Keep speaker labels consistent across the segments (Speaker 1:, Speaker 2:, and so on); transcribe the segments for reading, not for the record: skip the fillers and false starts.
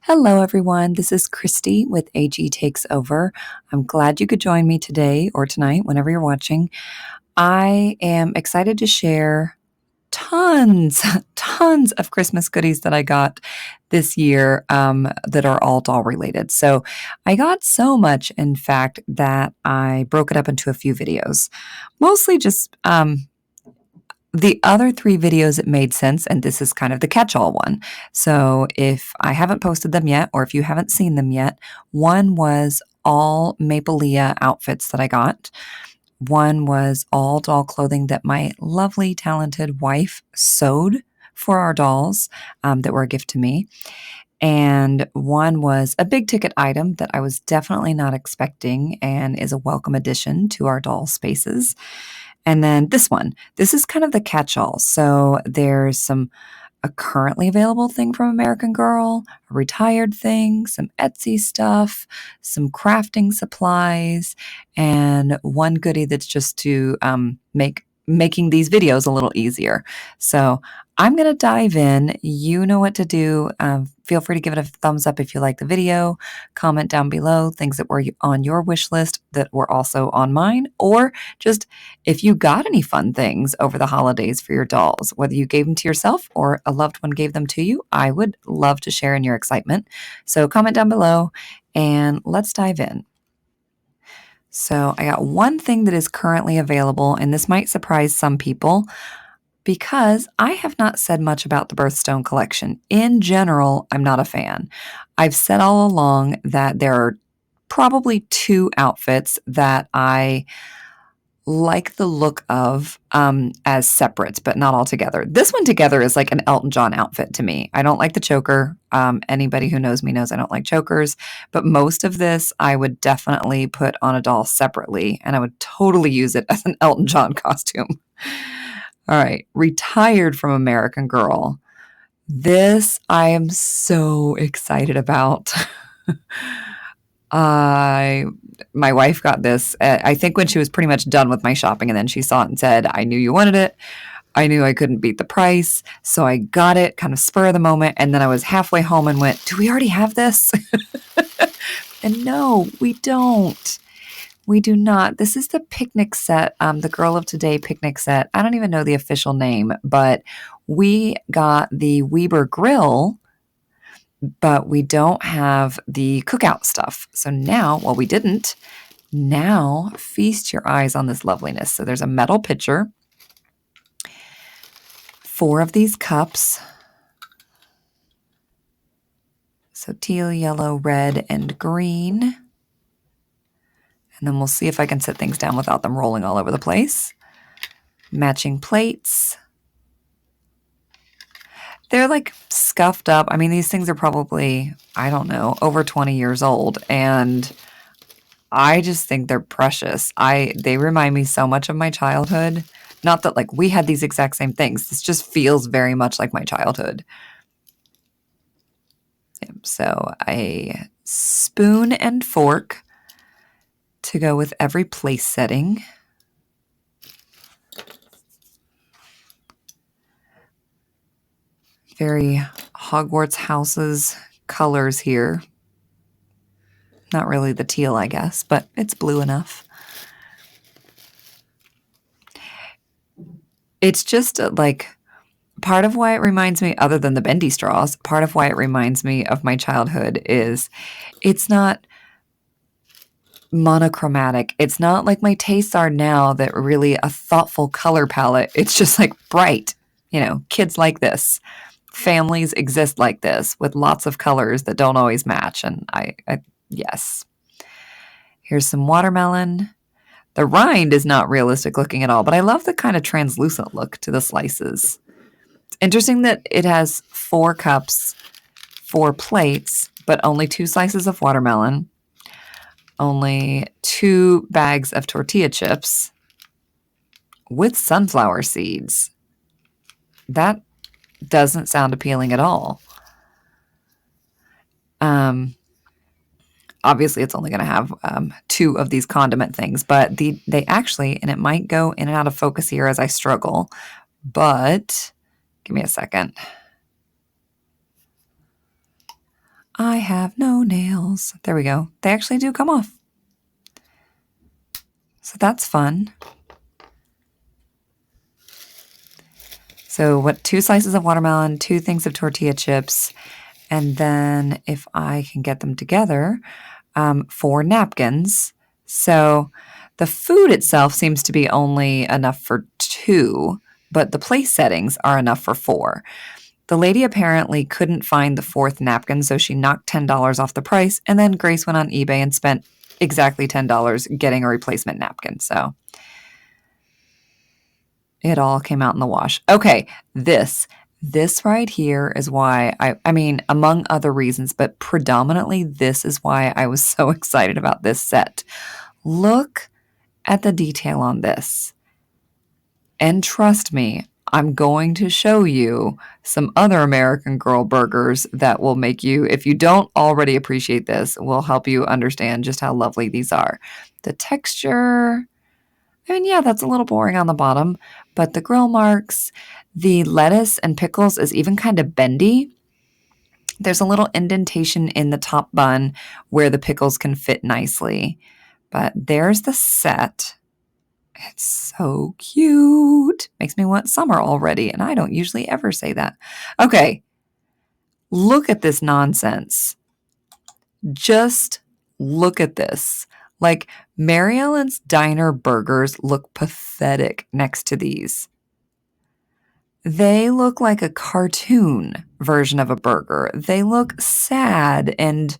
Speaker 1: Hello, everyone. This is Kristie with AG Takes Over. I'm glad you could join me today or tonight, whenever you're watching. I am excited to share tons of Christmas goodies that I got this year that are all doll related. So I got so much, in fact, that I broke it up into a few videos, mostly just the other three videos, it made sense, and this is kind of the catch-all one. So if I haven't posted them yet, or if you haven't seen them yet, one was all Maple Leah outfits that I got. One was all doll clothing that my lovely, talented wife sewed for our dolls that were a gift to me. And one was a big ticket item that I was definitely not expecting and is a welcome addition to our doll spaces. And then this one, this is kind of the catch-all. So there's a currently available thing from American Girl, a retired thing, some Etsy stuff, some crafting supplies, and one goodie that's just to making these videos a little easier. So I'm going to dive in. You know what to do. Feel free to give it a thumbs up if you like the video. Comment down below things that were on your wish list that were also on mine, or just if you got any fun things over the holidays for your dolls, whether you gave them to yourself or a loved one gave them to you. I would love to share in your excitement. So comment down below and let's dive in. So I got one thing that is currently available, and this might surprise some people because I have not said much about the birthstone collection. In general, I'm not a fan. I've said all along that there are probably two outfits that I like the look of as separates, but not all together. This one together is like an Elton John outfit to me. I don't like the choker. Anybody who knows me knows I don't like chokers, but most of this I would definitely put on a doll separately, and I would totally use it as an Elton John costume. All right, retired from American Girl. This I am so excited about. My wife got this, I think when she was pretty much done with my shopping, and then she saw it and said, I knew you wanted it. I knew I couldn't beat the price. So I got it kind of spur of the moment. And then I was halfway home and went, do we already have this? And no, we don't. We do not. This is the picnic set, the Girl of Today picnic set. I don't even know the official name, but we got the Weber grill, but we don't have the cookout stuff. So now, well, we didn't. Now, feast your eyes on this loveliness. So there's a metal pitcher, 4 of these cups. So teal, yellow, red, and green. And then we'll see if I can set things down without them rolling all over the place. Matching plates. They're like scuffed up. I mean, these things are probably, I don't know, over 20 years old. And I just think they're precious. They remind me so much of my childhood. Not that like we had these exact same things. This just feels very much like my childhood. So a spoon and fork to go with every place setting. Very Hogwarts houses colors here. Not really the teal, I guess, but it's blue enough. It's just like part of why it reminds me, other than the bendy straws, part of why it reminds me of my childhood is it's not monochromatic. It's not like my tastes are now that really a thoughtful color palette. It's just like bright, kids like this. Families exist like this with lots of colors that don't always match. And yes. Here's some watermelon. The rind is not realistic looking at all, but I love the kind of translucent look to the slices. It's interesting that it has 4 cups, 4 plates, but only 2 slices of watermelon. Only 2 bags of tortilla chips with sunflower seeds. That doesn't sound appealing at all. Obviously, it's only going to have 2 of these condiment things, but they actually, and it might go in and out of focus here as I struggle, but give me a second. I have no nails. There we go. They actually do come off. So that's fun. So what, 2 slices of watermelon, 2 things of tortilla chips, and then if I can get them together, 4 napkins. So the food itself seems to be only enough for 2, but the place settings are enough for 4. The lady apparently couldn't find the 4th napkin, so she knocked $10 off the price, and then Grace went on eBay and spent exactly $10 getting a replacement napkin. So it all came out in the wash. Okay, this right here is why I mean, among other reasons, but predominantly this is why I was so excited about this set. Look at the detail on this. And trust me, I'm going to show you some other American Girl burgers that will make you, if you don't already appreciate this, will help you understand just how lovely these are. The texture, I mean, yeah, that's a little boring on the bottom, but the grill marks, the lettuce and pickles is even kind of bendy. There's a little indentation in the top bun where the pickles can fit nicely. But there's the set. It's so cute. Makes me want summer already, and I don't usually ever say that. Okay, look at this nonsense. Just look at this. Like, Mary Ellen's Diner burgers look pathetic next to these. They look like a cartoon version of a burger. They look sad, and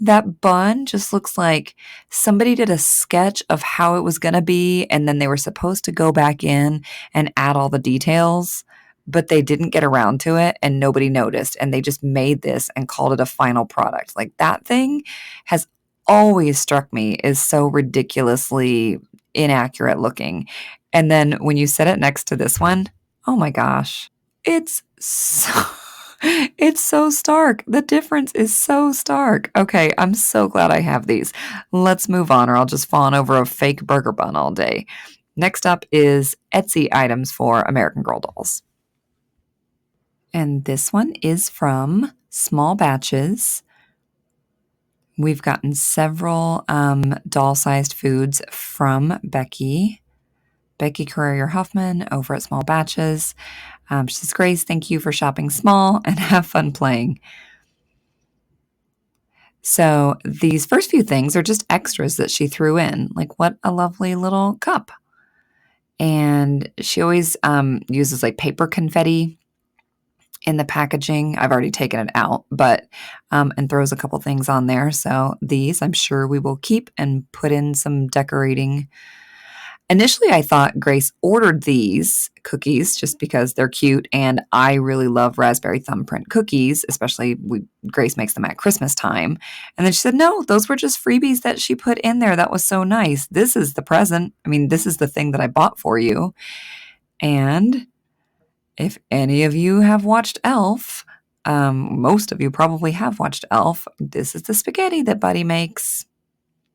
Speaker 1: that bun just looks like somebody did a sketch of how it was going to be, and then they were supposed to go back in and add all the details, but they didn't get around to it, and nobody noticed, and they just made this and called it a final product. Like, that thing has always struck me as so ridiculously inaccurate looking. And then when you set it next to this one, oh my gosh, it's so it's so stark. The difference is so stark. Okay, I'm so glad I have these. Let's move on, or I'll just fawn over a fake burger bun all day. Next up is Etsy items for American Girl dolls. And this one is from Small Batches. We've gotten several doll-sized foods from Becky Courier Huffman over at Small Batches. She says, Grace, thank you for shopping small and have fun playing. So these first few things are just extras that she threw in. Like, what a lovely little cup. And she always uses like paper confetti in the packaging. I've already taken it out, but and throws a couple things on there. So these I'm sure we will keep and put in some decorating. Initially, I thought Grace ordered these cookies just because they're cute, and I really love raspberry thumbprint cookies, especially Grace makes them at Christmas time. And then she said, no, those were just freebies that she put in there. That was so nice. This is the present. I mean, this is the thing that I bought for you. And if any of you have watched Elf, most of you probably have watched Elf. This is the spaghetti that Buddy makes.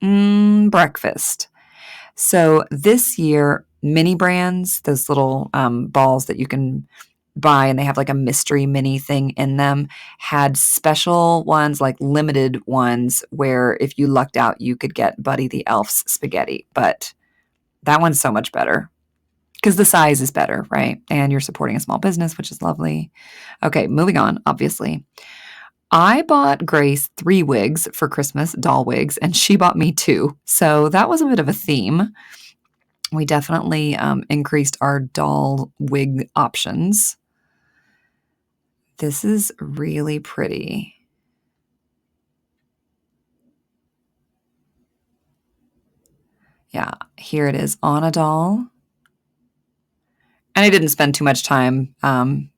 Speaker 1: Breakfast. So this year, mini brands, those little balls that you can buy, and they have like a mystery mini thing in them, had special ones, like limited ones, where if you lucked out, you could get Buddy the Elf's spaghetti. But that one's so much better because the size is better, right? And you're supporting a small business, which is lovely. Okay, moving on, obviously. I bought Grace 3 wigs for Christmas, doll wigs, and she bought me 2. So that was a bit of a theme. We definitely increased our doll wig options. This is really pretty. Yeah, here it is on a doll. And I didn't spend too much time, kind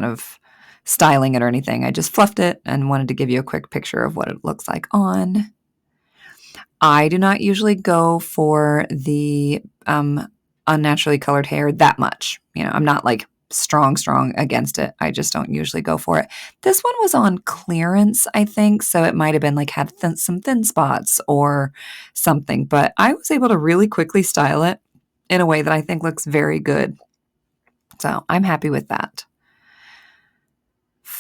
Speaker 1: of styling it or anything. I just fluffed it and wanted to give you a quick picture of what it looks like on. I do not usually go for the unnaturally colored hair that much. I'm not like strong against it. I just don't usually go for it. This one was on clearance, I think, so it might have been like had some thin spots or something, but I was able to really quickly style it in a way that I think looks very good. So I'm happy with that.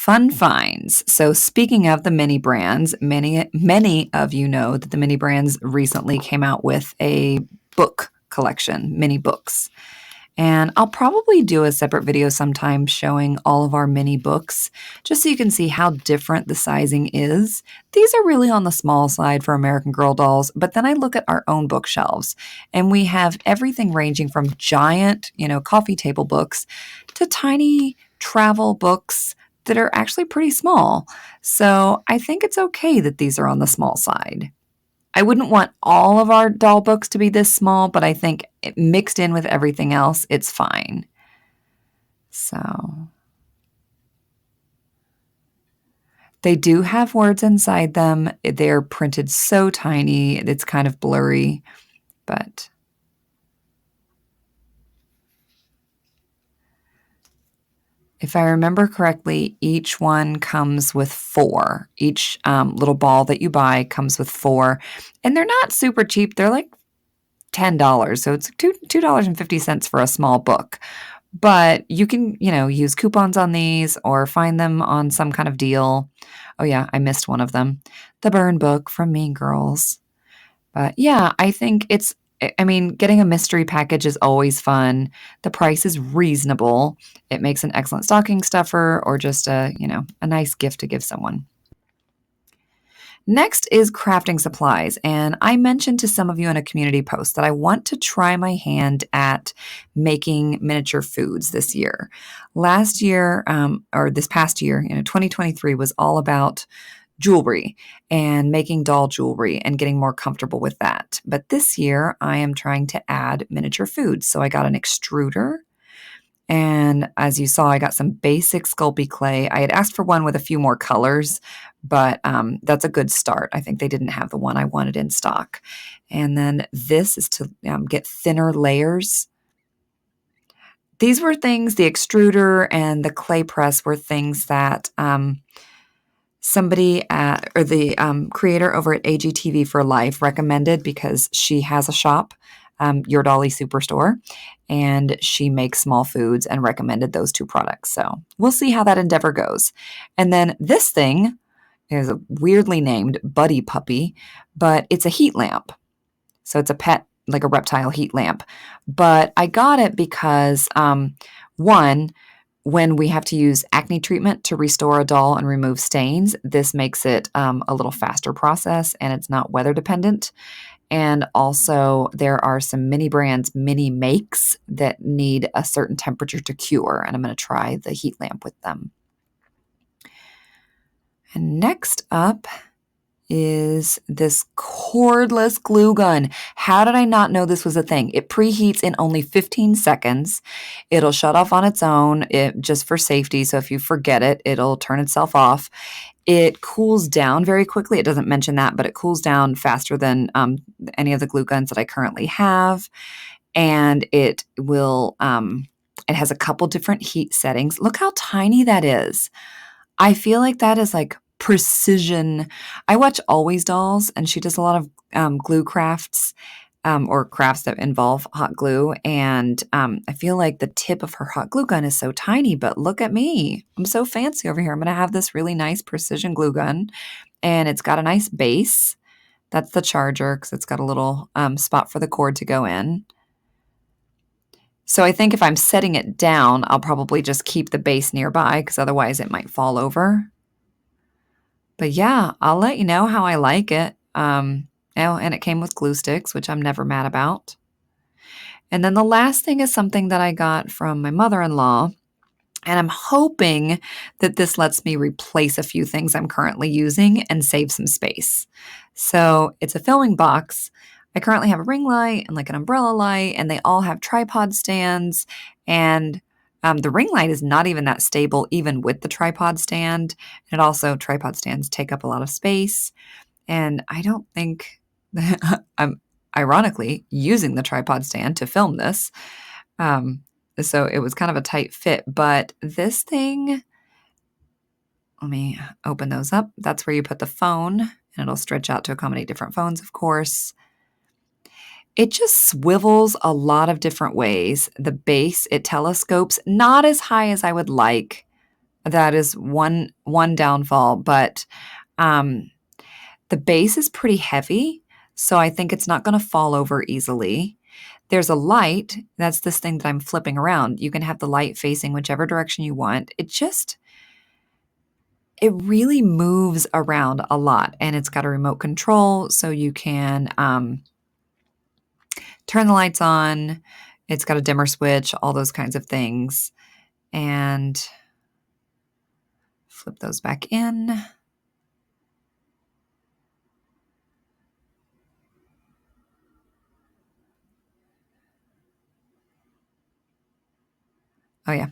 Speaker 1: Fun finds. So speaking of the mini brands, many of you know that the mini brands recently came out with a book collection, mini books. And I'll probably do a separate video sometime showing all of our mini books, just so you can see how different the sizing is. These are really on the small side for American Girl dolls, but then I look at our own bookshelves, and we have everything ranging from giant, coffee table books to tiny travel books that are actually pretty small. So I think it's okay that these are on the small side. I wouldn't want all of our doll books to be this small, but I think mixed in with everything else, it's fine. So they do have words inside them. They're printed so tiny, it's kind of blurry, but if I remember correctly, each one comes with 4. Each little ball that you buy comes with 4. And they're not super cheap. They're like $10. So it's $2.50 for a small book. But you can, use coupons on these or find them on some kind of deal. Oh, yeah, I missed one of them. The Burn book from Mean Girls. But yeah, I think getting a mystery package is always fun. The price is reasonable. It makes an excellent stocking stuffer or just a nice gift to give someone. Next is crafting supplies, and I mentioned to some of you in a community post that I want to try my hand at making miniature foods this year. Last year, or this past year, 2023 was all about jewelry and making doll jewelry and getting more comfortable with that. But this year, I am trying to add miniature foods. So I got an extruder. And as you saw, I got some basic Sculpey clay. I had asked for one with a few more colors, but that's a good start. I think they didn't have the one I wanted in stock. And then this is to get thinner layers. These were things, the extruder and the clay press were things that somebody or the creator over at AGTV for Life recommended because she has a shop, Your Dolly Superstore, and she makes small foods and recommended those 2 products. So we'll see how that endeavor goes. And then this thing is weirdly named Buddy Puppy, but it's a heat lamp. So it's a pet, like a reptile heat lamp. But I got it because, one, when we have to use acne treatment to restore a doll and remove stains, this makes it a little faster process and it's not weather dependent. And also there are some mini brands, mini makes that need a certain temperature to cure. And I'm going to try the heat lamp with them. And next up is this cordless glue gun. How did I not know this was a thing? It preheats in only 15 seconds. It'll shut off on its own just for safety. So if you forget it, it'll turn itself off. It cools down very quickly. It doesn't mention that, but it cools down faster than any of the glue guns that I currently have. And it will, it has a couple different heat settings. Look how tiny that is. I feel like that is like precision. I watch Always Dolls, and she does a lot of glue crafts or crafts that involve hot glue. And I feel like the tip of her hot glue gun is so tiny, but look at me. I'm so fancy over here. I'm going to have this really nice precision glue gun, and it's got a nice base. That's the charger because it's got a little spot for the cord to go in. So I think if I'm setting it down, I'll probably just keep the base nearby because otherwise it might fall over. But yeah, I'll let you know how I like it. And it came with glue sticks, which I'm never mad about. And then the last thing is something that I got from my mother-in-law. And I'm hoping that this lets me replace a few things I'm currently using and save some space. So it's a filming box. I currently have a ring light and like an umbrella light, and they all have tripod stands. And the ring light is not even that stable, even with the tripod stand. And also, tripod stands take up a lot of space. And I don't think I'm ironically using the tripod stand to film this. So it was kind of a tight fit. But this thing, let me open those up. That's where you put the phone, and it'll stretch out to accommodate different phones, of course. It just swivels a lot of different ways. The base, it telescopes, not as high as I would like, That is one downfall, but um, the base is pretty heavy, so I think it's not going to fall over easily. There's a light. That's this thing that I'm flipping around. You can have the light facing whichever direction you want. It really moves around a lot, and it's got a remote control, so you can turn the lights on. It's got a dimmer switch, all those kinds of things. And flip those back in. Oh yeah,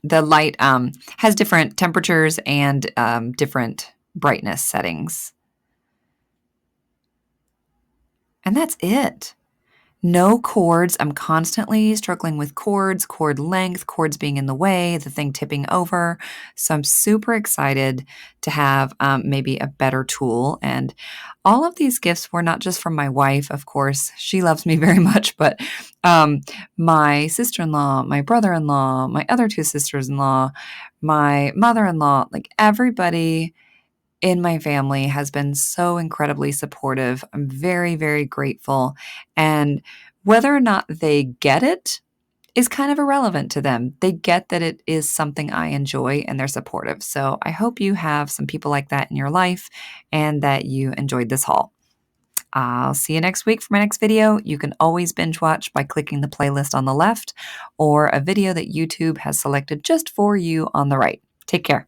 Speaker 1: the light has different temperatures and different brightness settings. And that's it. No cords. I'm constantly struggling with cords, cord length, cords being in the way, the thing tipping over. So I'm super excited to have maybe a better tool. And all of these gifts were not just from my wife, of course. She loves me very much, but my sister in law, my brother in law, my other two sisters in law, my mother in law, like everybody in my family has been so incredibly supportive. I'm very, very grateful. And whether or not they get it is kind of irrelevant to them. They get that it is something I enjoy and they're supportive. So I hope you have some people like that in your life and that you enjoyed this haul. I'll see you next week for my next video. You can always binge watch by clicking the playlist on the left or a video that YouTube has selected just for you on the right. Take care.